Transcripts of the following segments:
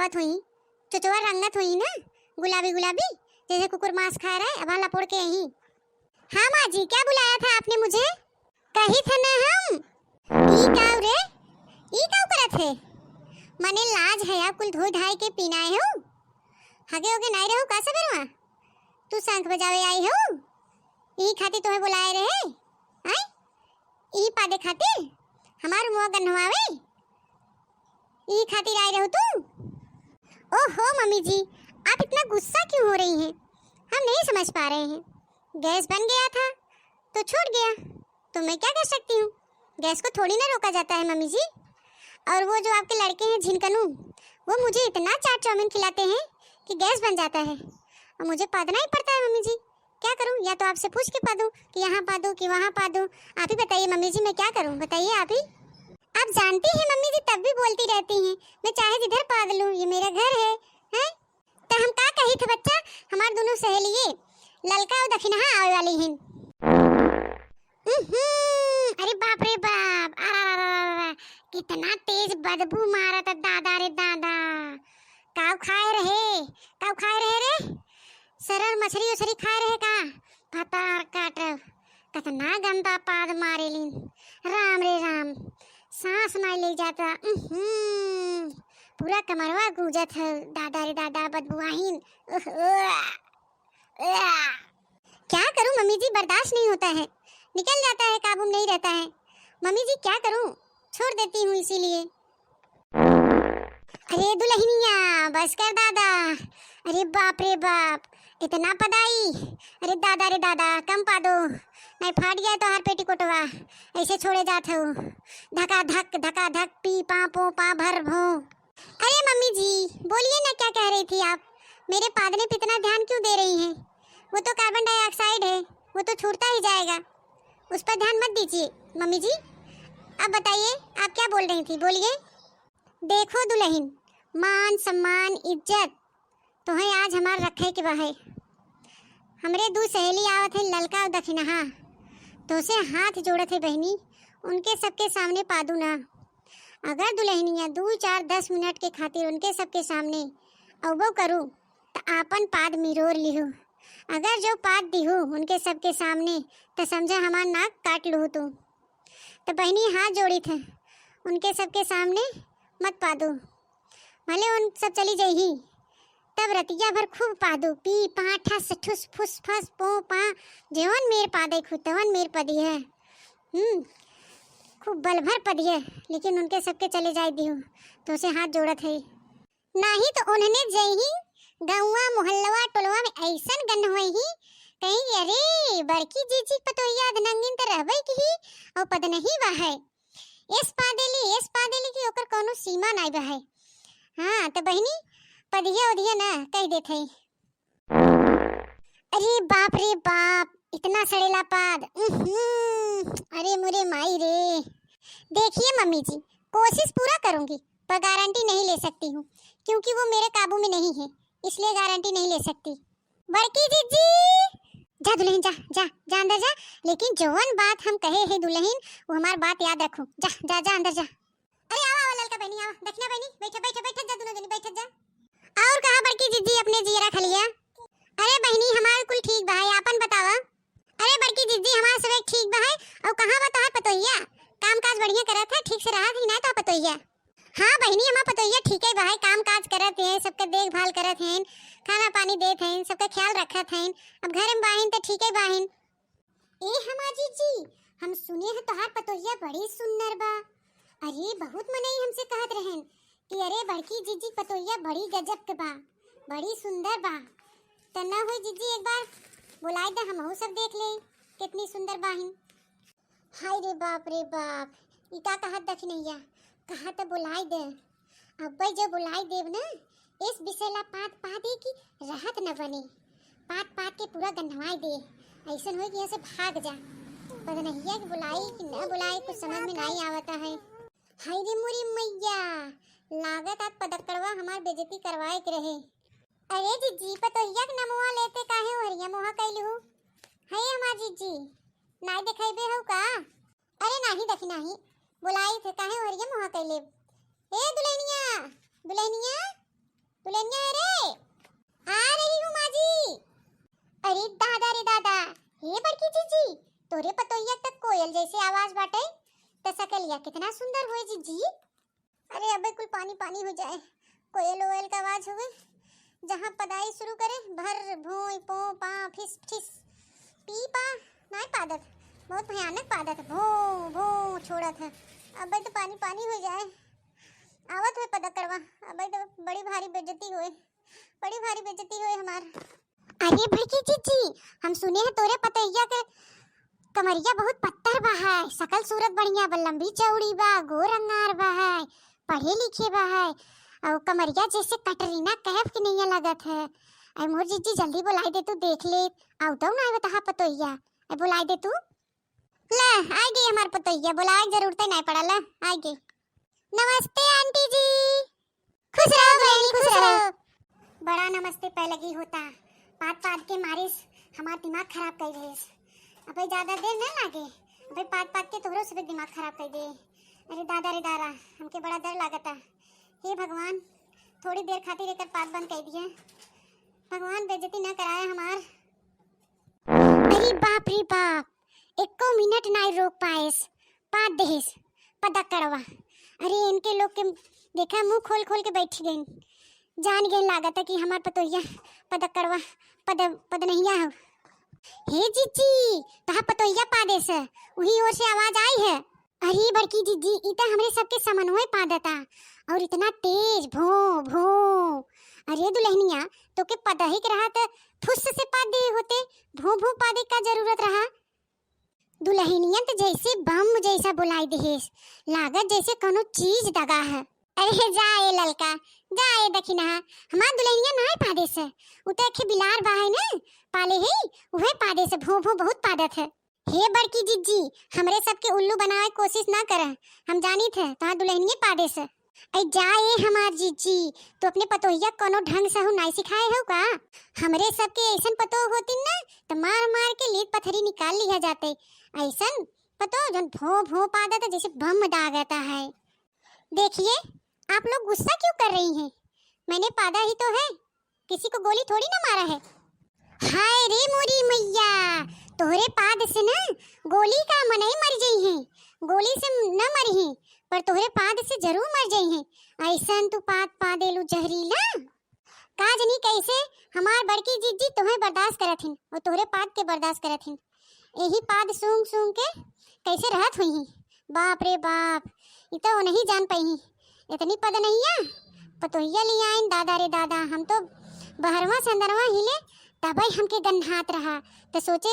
आवत हुई, चचवा रंगत हुई ना, गुलाबी गुलाबी जैसे कुकुर मांस खा रहा है। अब लपोड़ के यहीं। हाँ माँ जी, क्या बुलाया था आपने मुझे? कही थे ना हम ई काऊ रे, ई काऊ करत है? मने लाज है आप कुल धोई धाई के पीनाए हो, हगे होगे नहीं रहो का सबेरवा? तू शंख बजावे आई हो, ई खातिर तुम्हें बुलाए रहे आई? ई पादे खातिर हमार मुंह गन्हवावे, ई खातिर आई रहो तू? ओहो मम्मी जी, आप इतना गुस्सा क्यों हो रही हैं? हम नहीं समझ पा रहे हैं। गैस बन गया था तो छूट गया, तो मैं क्या कर सकती हूँ? गैस को थोड़ी ना रोका जाता है मम्मी जी। और वो जो आपके लड़के हैं झिनकनू, वो मुझे इतना चाट चाउमीन खिलाते हैं कि गैस बन जाता है और मुझे पादना ही पड़ता है मम्मी जी। क्या करूँ? या तो आपसे पूछ के पादूँ कि यहाँ पादूँ कि वहाँ पादूँ? आप ही बताइए मम्मी जी, मैं क्या करूँ? बताइए आप ही। आप जानती हैं मम्मी जी, तब भी बोलती रहती हैं मैं चाहे जिधर पाद लूँ, ये मेरा घर है, हैं? तो हम का कही थे बच्चा, हमार दोनों सहेलिये ललका और दक्षिणहा आवे वाली हैं। अरे बाप रे बाप, कितना तेज बदबू मारा था दादा रे दादा। काव खाए रहे, काव खाए रहे रे? सरल मछली उछली खाए रहे का? पतार काट, कितना गंदा पाद मारे लीन। राम रे राम, सांस नहीं ले जाता। पूरा कमरवा गूंजत है दादा रे दादा, बदबू आहीन। क्या करूं मम्मी जी, बर्दाश्त नहीं होता है, निकल जाता है, काबू में नहीं रहता है। मम्मी जी क्या करूं? छोड़ देती हूँ इसीलिए। अरे दुल्हनिया बस कर दादा। अरे बाप रे बाप, इतना पदाई। अरे दादा रे दादा, कम पा दो, नहीं फाट गया तो हर पेटीकोटवा ऐसे छोड़े जाते हो। धका धक पी पा पो पा भर भो। अरे मम्मी जी बोलिए ना, क्या कह रही थी आप? मेरे पादने पे इतना ध्यान क्यों दे रही हैं? वो तो कार्बन डाइऑक्साइड है, वो तो छूटता ही जाएगा, उस पर ध्यान मत दीजिए मम्मी जी। अब बताइए आप क्या बोल रही थी, बोलिए। देखो दुल्हन, मान सम्मान इज्जत तो है आज हमार रखे के बहे। हमरे दो सहेली आवत है ललका और दक्षिणहा, तो उसे हाथ जोड़त है बहनी, उनके सबके सामने पादू ना। अगर दुल्हनिया 2-4-10 मिनट के खातिर उनके सबके सामने अवबो करूँ तो आपन पाद मिरोर लिहू। अगर जो पाद दिहू उनके सबके सामने तो समझा हमार नाक काट लूँ। तो बहनी हाथ जोड़ी थे उनके सबके सामने मत पादू, भले उन सब चली जाही, तब रतिया भर खूब पादू, पी पा ठस ठुस फुस फस पो पा, जेवन मेर पादे खुतवन मेर पदी है। खूब बल भर पदी है, लेकिन उनके सबके चले जाए दिहू तो उसे हाथ जोड़त है। नहीं तो उन्होंने जही गौवा मोहल्लवा टोलवा में ऐसन गन होई कहीं अरे बड़की जीजी पतोहिया नंगिन त रहबे की और पद नहीं बहाय। इस पादेली की ओकर कोनो सीमा नहीं बहाय। हाँ तो बहनी पदिया उदिया ना कह देथे। अरे बाप रे बाप, इतना सड़ेला पाद। अरे मुरे माई रे। देखिए मम्मी जी, कोशिश पूरा करूंगी पर गारंटी नहीं ले सकती हूँ, क्योंकि वो मेरे काबू में नहीं है, इसलिए गारंटी नहीं ले सकती। बड़की जीजी जा दुल्हन, जा जा जा अंदर जा, लेकिन जवन बात हम कहे है दुल्हन वो हमार बात याद रखो। जा जा जा अंदर जा। अरे आओ ललका बहनी, आओ दक्षिणा बहनी, बैठो बैठो बैठो जा, दोनों जनी बैठो जा। और कहा बड़की जीजी अपने जीरा खा लिया? अरे बहनी हमार कुल ठीक बा है, आपन बतावा। अरे बड़की जीजी हमार सब ठीक बा है, और कहां बा तोहार पतोहिया? काम काज बढ़िया करत है, ठीक से रहा थी ना तो पतोहिया? हाँ बहनी हमार पतोहिया ठीक है बा है, काम काज करत है, सबका देखभाल करत हैं, खाना पानी देत हैं, सबका ख्याल रखत हैं। अब घर में बाहिन तो ठीक है बाहिन। ए हमार जीजी, हम सुने हैं तोहार पतोहिया बड़ी सुंदर बा। अरे बहुत मनई हमसे कहत रहन कि अरे बड़की जीजी पतोहिया बड़ी गजब के बा, बड़ी सुंदर बा। तो ना हो जीजी एक बार बुलाए दे, हम सब देख ले कितनी सुंदर बाहिन। हाय रे बाप, इका कहत दक्षिणैया, कहा तो बुलाए दे। अब भाई जब बुलाए देव ना, इस विषयला पात पादे की राहत न बने, पात के पूरा गंधवाई दे, ऐसा हो कि यहाँ से भाग जा। पता नहीं है कि बुलाई कि न बुलाई, कुछ समझ में नहीं आवता है। हाय रे मोरी मैया, लागत आप पदकड़वा हमार बेइज्जती करवाए के रहे। अरे जीजी पतोहिया के नमुआ लेते काहे हो हरिया मोहा कैलू? है हमार जीजी नहीं देखेबे हो का? अरे नहीं देखी नहीं, बुलाई थे काहे हो हरिया मोहा कैले। ए दुल्हनिया, दुल्हनिया है रे, आ रही हूँ माँ जी। अरे दादा रे दादा, हे बड़की जीजी, तोरे पतोहिया तक कोयल जैसे आवाज बाटे, त सकलिया कितना सुंदर हुए जीजी। अरे अबे कुल पानी पानी हो जाए, कोयल ओयल का आवाज हुए, जहाँ पदाई शुरू करे भर भोई पो पा फिस फिस पी पा नहीं पादत, बहुत भयानक पादत, भो भो छोड़त है। अबे तो पानी पानी हो जाए, आवत हुए पदकड़वा, अबे तो बड़ी भारी बेइज्जती हुए, बड़ी भारी बेइज्जती हुए हमार। अरे भड़की जीजी, हम सुने हैं तोरे पतैया के कमरिया बहुत पत्थर बा है, सकल सूरत बढ़िया बा, लंबी चौड़ी बा, गोर अंगार बा है, पढ़े लिखे बा है, और कमरिया जैसे कटरीना कैफ की नहीं लगत है। अरे मोर जीजी जल्दी बुलाई दे, तू देख ले, आउटो ना आवे तहा पतोहिया, अरे बुलाई दे तू। ले आई गई हमार पतोहिया, बुलाए जरूरत नहीं पड़ल, आई गई। नमस्ते आंटी जी। खुश रहो बहनी, खुश रहो। बड़ा नमस्ते पे लगी होता, पात पात के मारिस हमार दिमाग खराब कर देस। अबे ज्यादा देर न लागे, अबे पात पात के तोरो सब दिमाग खराब कर दे। अरे दादा रे दादा, हमके बड़ा डर लागता। हे भगवान, थोड़ी देर खातिर एकर पात बंद कर दिया, भगवान बेइज्जती न कराए हमार। अरे बाप रे बाप, एको मिनट नहीं रोक पाएस, पात देस पदकड़वा। अरे इनके लोग के देखा मुंह खोल खोल के बैठ गए, जान गए लागत है कि हमार पतोहिया पदकड़वा पद नहीं हो। हे जीजी, तहा पतोहिया पादेस, वही ओर से आवाज आई है। अरे बड़की जीजी, इता हमरे सबके समन्वय पादता, और इतना तेज भो भो। अरे दुल्हनिया, तो के पदहिक रहा त फुस से पादे होते, भो भो पादे का जरूरत रहा। दुल्हनिया तो जैसे बम जैसा बुलाई देहेस, लागत जैसे कोनो चीज दगा है। अरे जाए ललका, जाए दखिना, हमार दुल्हनिया नहीं पादेस, उते के बिलार बा है न पाले है, वह पादेस, भो भो बहुत पादत है। हे बड़की जीजी, हमरे सबके उल्लू बनाए कोशिश ना करे, हम जानी थे तहां दुल्हनिया पादेस। ऐ जाए हमार जीजी, तो अपने पतोहिया कोनो ढंग से हो नहीं सिखाए हो का? हमरे सबके ऐसन पतो होती ना, तो मार मार के लीद पत्थरी निकाल लिया जाते। ऐसन पतो जन भो भो पादत जैसे बम दागता है। देखिए, आप लोग गुस्सा क्यों कर रही हैं? मैंने पादा ही तो है, किसी को गोली थोड़ी ना मारा है। हाय रे मोरी मैया, तोहरे पाद से ना गोली का मनई मर गई है, गोली से न मरी है, पर तोहरे पाद से जरूर मर गई है। ऐसन तू पाद पादेलू जहरीला, काज नहीं कैसे हमार बड़की जीजी तुम्हें बर्दाश्त करत हिन, और तोहरे पाद के बर्दाश्त करत हिन। यही पाद सूंघ सूंघ के कैसे रहत हुई। बाप रे बाप, इतना वो नहीं जान पाई, इतनी पद नहीं है पतोहिया लिया आइन। दादा रे दादा, हम तो बहरवा से अंदरवा हिले तब हमके गन्हात रहा, तो सोचे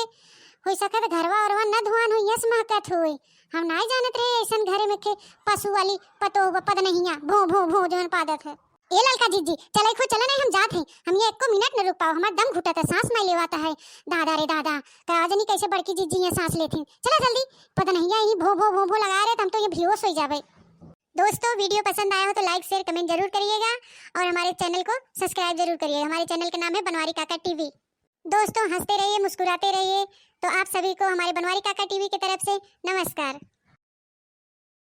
हो सकत घरवा औरवा न धुआन हो, यस महकत होए। हम नहीं जानत रहे ऐसन घरे में के पशु वाली पतो पद नहीं है, भो भो भो जौन पादत है। ए ललका जीजी, चले खो चला नहीं, हम जात हैं, हम ये एको मिनट न रुक पाओ, हमार दम घुटता, सांस नहीं लेवाता है। दादा रे दादा, का नहीं कैसे बड़की जीजी ये सांस लेती, चला जल्दी, पद नहीं है, भो भो भो भो लगा रहे, हम तो ये बेहोश हो जावे। दोस्तों, वीडियो पसंद आया हो तो लाइक शेयर कमेंट जरूर करिएगा, और हमारे चैनल को सब्सक्राइब जरूर करिएगा। हमारे चैनल का नाम है बनवारी काका टीवी। दोस्तों, हंसते रहिए, मुस्कुराते रहिए। तो आप सभी को हमारे बनवारी काका टीवी की तरफ से नमस्कार।